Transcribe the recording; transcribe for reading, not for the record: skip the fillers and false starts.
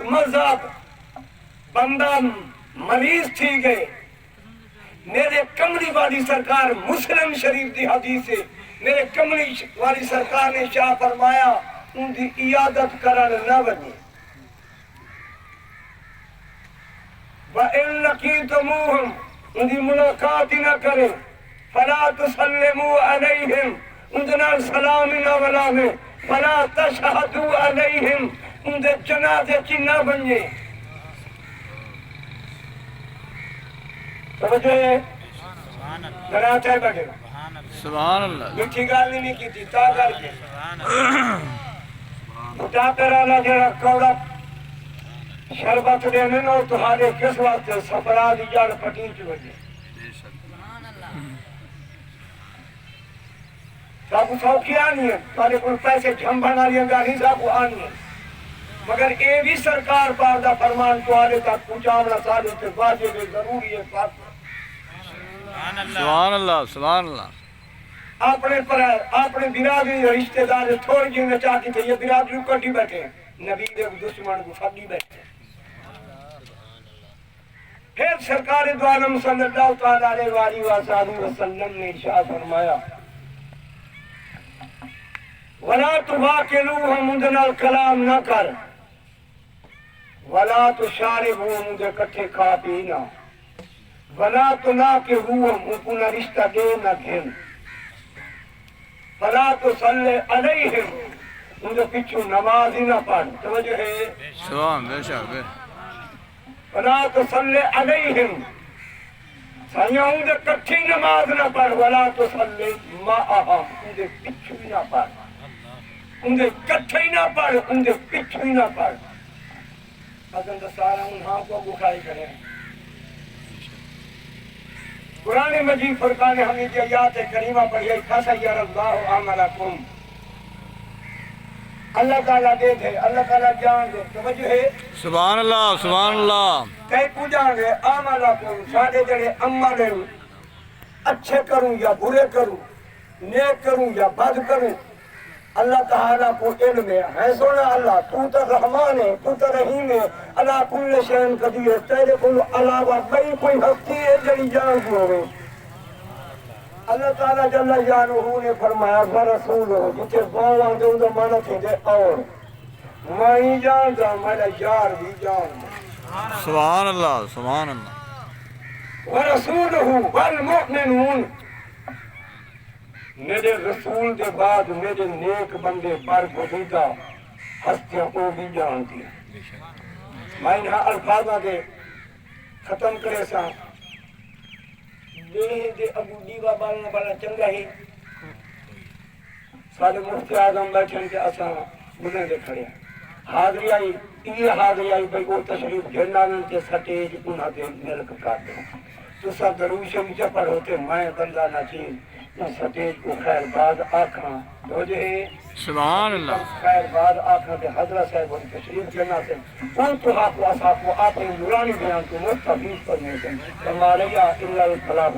مذہب بندہ مریض تھی گئے میرے کملی والی سرکار مسلم شریف دی حدیث ہے میرے کملی والی سرکار نے شاہ فرمایا ان دی عیادت کرن نہ ونی وَإِن لَقِيتُمُوهُمْ ان دی ملاقات نہ کرے فَلَا تُسَلِّمُوا عَلَيْهِمْ ان دنال سلام نہ ولامے فَلَا تَشْهَدُوا عَلَيْهِمْ ان دے جنازے کی نہ بنجے سمجھے ذرا چاہے بیٹھے سبحان اللہ مٹھی گال نہیں کی تھی تا کر کے مٹا پیرانا جڑا کوڑا شربت دینے نو تمہارے کس وقت سفرا دی جڑ پٹی چوجے سب سوکھی آنی ہے تارے کل پیسے جھمبھنا لیا گاڑی سب آنی ہے مگر اے بھی سرکار پاک دا فرمان تو آلے تک پہنچاونا سالے سے واجب ضروری ہے پاک سبحان اللہ سبحان اللہ اپنے برادری رشتہ دار تھوڑی جی میں چاہتی تھے یہ برادری کٹی بیٹھے نبی دے دشمن کو فقی بیٹھے پھر سرکار دو عالم صلی اللہ تعالیٰ علیہ وآلہ وسلم نے ارشاد فرمایا وَلَا تُبَاكِلُوهُمْ مُدْنَا الْكَلَامِ نہ کر وَلَا تُشَارِبُوهُمْ مجھے کٹھے کھا پینا وَلَا تُنَاكِهُوهُمْ اپنا رشتہ دے نہ گھن فَلَا تُصَلِّ عَلَيْهِمْ مجھے پچھو نماز ہی نہ پڑھ توجہ ہے سبحان بے شک وَلَا تُصَلِّ عَلَيْهِمْ سائیاں مجھے کٹھی نماز نہ پڑھ وَلَا تُصَلِّ مَعَهُمْ مجھے پچھو ہی نہ پڑھ مجھے کٹھی نہ پڑھ مجھے پچھو ہی نہ پڑھ اگر تو سارا انہاں کو بکھائی کریں قرآن مجید فرقان حمید آیات کریمہ پڑھئے فَسَيَّرَ اللَّهُ عَمَلَكُمْ اللہ تعالیٰ دے دے اللہ تعالیٰ جان دے توجہ ہے سبحان اللہ سبحان اللہ تے کو جان دے عَمَلَكُمْ سارے جڑے عمل اچھے کروں یا برے کروں نیک کروں یا بد کروں اللہ تعالیٰ کو علم ہے سونا اللہ تو تا رحمان ہے تو تا رحیم ہے اللہ کل شین قدیر تیرے کل علاوہ بھئی کوئی ہستی ہے جڑی جان کو ہوئے اللہ تعالیٰ جل جانہ نے فرمایا ورسول ہو جتے باوان دے اندر مانا تھے دے اور میں ہی جان دا میرا یار بھی جان دا سبحان اللہ سبحان اللہ ورسول ہو والمؤمنون میرے رسول دے بعد میرے نیک بندے پر گزیدہ ہستیاں کو بھی جانتی ہیں میں انہاں الفاظہ دے ختم کرے سا دے ابو دیوہ بالنا بڑا چنگا ہی سارے مفتی آدم بیٹھن کے اساں گنے دے کھڑے حاضری آئی یہ حاضری آئی بھئی وہ تشریف گھرنا ننتے سٹیج انہاں دے ملک کر دے تو سب دروشم چپڑ ہوتے میں بندہ نہ چین سٹیج کو خیر بعد آکھاں تو جو ہے سبحان اللہ خیر بعد آکھاں دے حضرت صاحب ان تشریف کرنا سے ان تو آپ کو اصحاب کو آپ نے نورانی بیان کو مستفیض کرنے سے کمالیا اللہ الفلاح